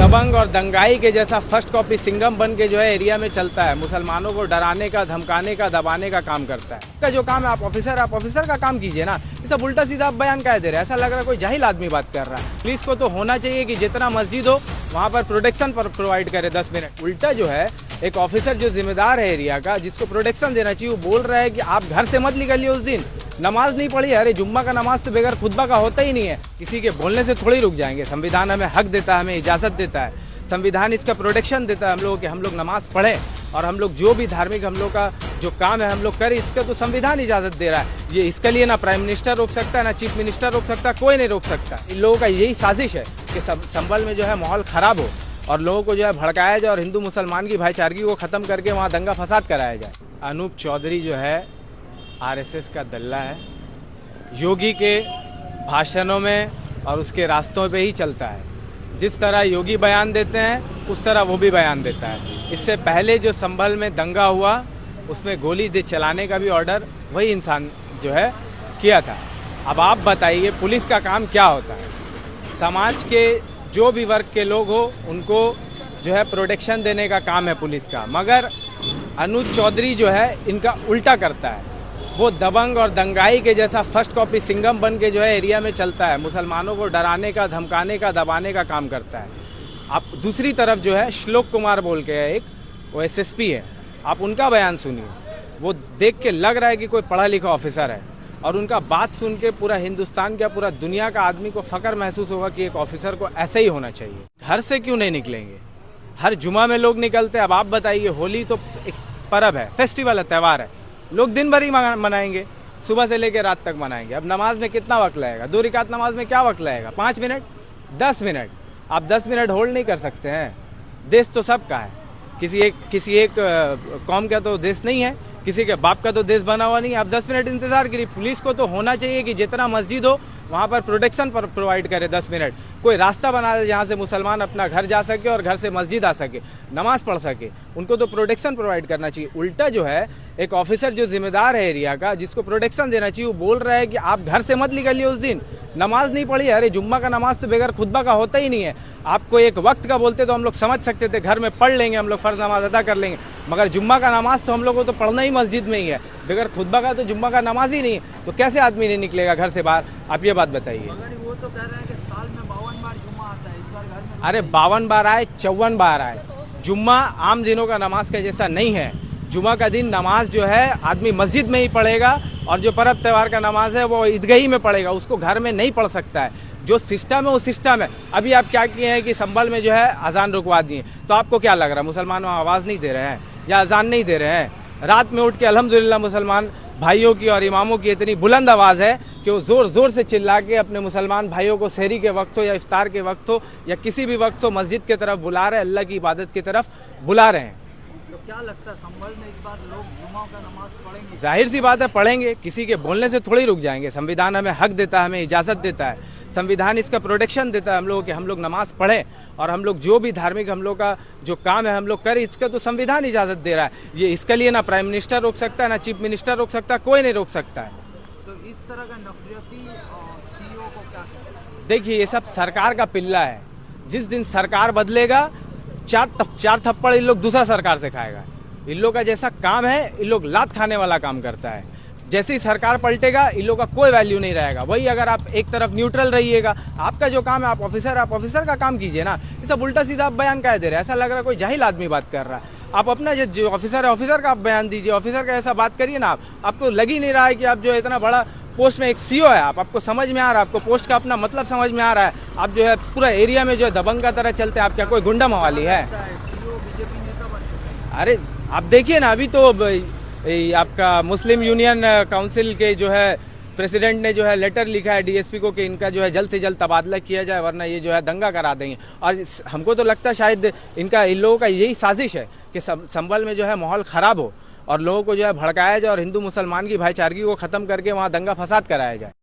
दबंग और दंगाई के जैसा फर्स्ट कॉपी सिंघम बन के जो है एरिया में चलता है, मुसलमानों को डराने का, धमकाने का, दबाने का काम करता है। का जो काम है, आप ऑफिसर का काम कीजिए ना। ये सब उल्टा सीधा आप बयान कह दे रहे हैं, ऐसा लग रहा है कोई जाहिल आदमी बात कर रहा है। पुलिस को तो होना चाहिए कि जितना मस्जिद हो वहाँ पर प्रोटेक्शन प्रोवाइड करे 10 मिनट। उल्टा जो है एक ऑफिसर जो जिम्मेदार है एरिया का, जिसको प्रोटेक्शन देना चाहिए, वो बोल रहा है कि आप घर से मत निकलिए उस दिन, नमाज नहीं पढ़ी। अरे जुम्मा का नमाज तो बगैर खुतबा का होता ही नहीं है। किसी के बोलने से थोड़ी रुक जाएंगे। संविधान हमें हक देता है, हमें इजाज़त देता है, संविधान इसका प्रोटेक्शन देता है हम लोगों के। हम लोग नमाज पढ़ें और हम लोग जो भी धार्मिक हम लोग का जो काम है हम लोग करें, इसका तो संविधान इजाज़त दे रहा है। ये इसके लिए ना प्राइम मिनिस्टर रोक सकता है, ना चीफ मिनिस्टर रोक सकता है, कोई नहीं रोक सकता। इन लोगों का यही साजिश है कि संभल में जो है माहौल ख़राब हो और लोगों को जो है भड़काया जाए और हिंदू मुसलमान की भाईचारगी को ख़त्म करके वहाँ दंगा फसाद कराया जाए। अनूप चौधरी जो है आरएसएस का दल्ला है, योगी के भाषणों में और उसके रास्तों पे ही चलता है। जिस तरह योगी बयान देते हैं उस तरह वो भी बयान देता है। इससे पहले जो संभल में दंगा हुआ उसमें गोली दे चलाने का भी ऑर्डर वही इंसान जो है किया था। अब आप बताइए पुलिस का काम क्या होता है? समाज के जो भी वर्ग के लोग हो उनको जो है प्रोटेक्शन देने का काम है पुलिस का, मगर अनूप चौधरी जो है इनका उल्टा करता है। वो दबंग और दंगाई के जैसा फर्स्ट कॉपी सिंघम बन के जो है एरिया में चलता है, मुसलमानों को डराने का, धमकाने का, दबाने का काम करता है। आप दूसरी तरफ जो है श्लोक कुमार बोल के एक वो एसएसपी है, आप उनका बयान सुनिए। वो देख के लग रहा है कि कोई पढ़ा लिखा ऑफिसर है और उनका बात सुन के पूरा हिंदुस्तान का, पूरा दुनिया का आदमी को फ़ख्र महसूस होगा कि एक ऑफिसर को ऐसे ही होना चाहिए। घर से क्यों नहीं निकलेंगे? हर जुमा में लोग निकलते हैं। अब आप बताइए, होली तो एक पर्व है, फेस्टिवल है, त्यौहार है, लोग दिन भर ही मनाएंगे, सुबह से लेकर रात तक मनाएंगे। अब नमाज में कितना वक्त लगेगा? 2 रकात नमाज में क्या वक्त लगेगा? 5 मिनट, 10 मिनट। आप 10 मिनट होल्ड नहीं कर सकते हैं? देश तो सबका है, किसी एक कौम का तो देश नहीं है, किसी के बाप का तो देश बना हुआ नहीं है। आप 10 मिनट इंतजार करिए। पुलिस को तो होना चाहिए कि जितना मस्जिद हो वहाँ पर प्रोटेक्शन प्रोवाइड करे 10 मिनट। कोई रास्ता बना दे जहाँ से मुसलमान अपना घर जा सके और घर से मस्जिद आ सके, नमाज पढ़ सके। उनको तो प्रोटेक्शन प्रोवाइड करना चाहिए। उल्टा जो है एक ऑफिसर जो जिम्मेदार है एरिया का, जिसको प्रोटेक्शन देना चाहिए, वो बोल रहा है कि आप घर से मत निकलिए उस दिन, नमाज नहीं पढ़ी। अरे जुम्मा का नमाज तो बगैर खुतबा का होता ही नहीं है। आपको एक वक्त का बोलते तो हम लोग समझ सकते थे, घर में पढ़ लेंगे, हम लोग फ़र्ज नमाज अदा कर लेंगे, मगर जुम्मा का नमाज तो हम लोग को तो पढ़ना ही मस्जिद में ही है। बगैर खुतबा का तो जुम्मा का नमाज ही नहीं है, तो कैसे आदमी नहीं निकलेगा घर से बाहर? आप ये बात बताइए। वो तो कह रहे हैं कि साल में 52 बार जुम्मा आता है, इस बार घर में अरे 52 बार आए, 54 बार आए, जुम्मा आम दिनों का नमाज का जैसा नहीं है। जुम्मा का दिन नमाज जो है आदमी मस्जिद में ही पढ़ेगा और जो पर्व त्यौहार का नमाज है वो ईदगाही में पढ़ेगा, उसको घर में नहीं पढ़ सकता है। जो सिस्टम है वो सिस्टम है। अभी आप क्या किए हैं कि संभल में जो है अजान रुकवा दिए, तो आपको क्या लग रहा है मुसलमान आवाज़ नहीं दे रहे हैं या अजान नहीं दे रहे हैं? रात में उठ के अल्हम्दुलिल्लाह मुसलमान भाइयों की और इमामों की इतनी बुलंद आवाज़ है कि वो ज़ोर ज़ोर से चिल्ला के अपने मुसलमान भाइयों को सहरी के वक्त हो या इफ्तार के वक्त हो या किसी भी वक्त हो मस्जिद की तरफ बुला रहे हैं, अल्लाह की इबादत की तरफ बुला रहे हैं। तो क्या लगता है संभल में इस बार लोग जुम्मा का नमाज पढ़ेंगे? जाहिर सी बात है पढ़ेंगे, किसी के बोलने से थोड़ी रुक जाएंगे। संविधान हमें हक देता है, हमें इजाज़त देता है, संविधान इसका प्रोटेक्शन देता है हम लोगों के। हम लोग नमाज पढ़ें और हम लोग जो भी धार्मिक हम लोग का जो काम है हम लोग करें, इसका तो संविधान इजाज़त दे रहा है। ये इसके लिए ना प्राइम मिनिस्टर रोक सकता है, ना चीफ मिनिस्टर रोक सकता है, कोई नहीं रोक सकता है। तो इस तरह का नफरती सीईओ को क्या करें? देखिए, ये सब सरकार का पिल्ला है। जिस दिन सरकार बदलेगा चार थप्पड़ इन लोग दूसरा सरकार से खाएगा। इन लोग का जैसा काम है, इन लोग लात खाने वाला काम करता है। जैसे ही सरकार पलटेगा इन लोग का कोई वैल्यू नहीं रहेगा। वही अगर आप एक तरफ न्यूट्रल रहिएगा, आपका जो काम है, आप ऑफिसर का काम कीजिए ना। ये सब उल्टा सीधा आप बयान कह दे रहे हैं, ऐसा लग रहा है कोई जाहिल आदमी बात कर रहा है। आप अपना जो ऑफिसर है, ऑफिसर का आप बयान दीजिए, ऑफिसर का ऐसा बात करिए ना। आपको लग ही नहीं रहा है कि आप जो इतना बड़ा पोस्ट में एक सीईओ है, आपको समझ में आ रहा है, आपको पोस्ट का अपना मतलब समझ में आ रहा है। आप जो है पूरा एरिया में जो है दबंग का तरह चलते हैं। आप क्या कोई गुंडा मवाली है? सीईओ बीजेपी नेता बन चुके हैं। अरे आप देखिए ना, अभी तो आपका मुस्लिम यूनियन काउंसिल के जो है प्रेसिडेंट ने जो है लेटर लिखा है डीएसपी को कि इनका जो है जल्द से जल्द तबादला किया जाए, वरना ये जो है दंगा करा देंगे। और हमको तो लगता है शायद इन लोगों का यही साजिश है कि संभल में जो है माहौल ख़राब हो और लोगों को जो है भड़काया जाए और हिंदू मुसलमान की भाईचारगी को ख़त्म करके वहाँ दंगा फसाद कराया जाए।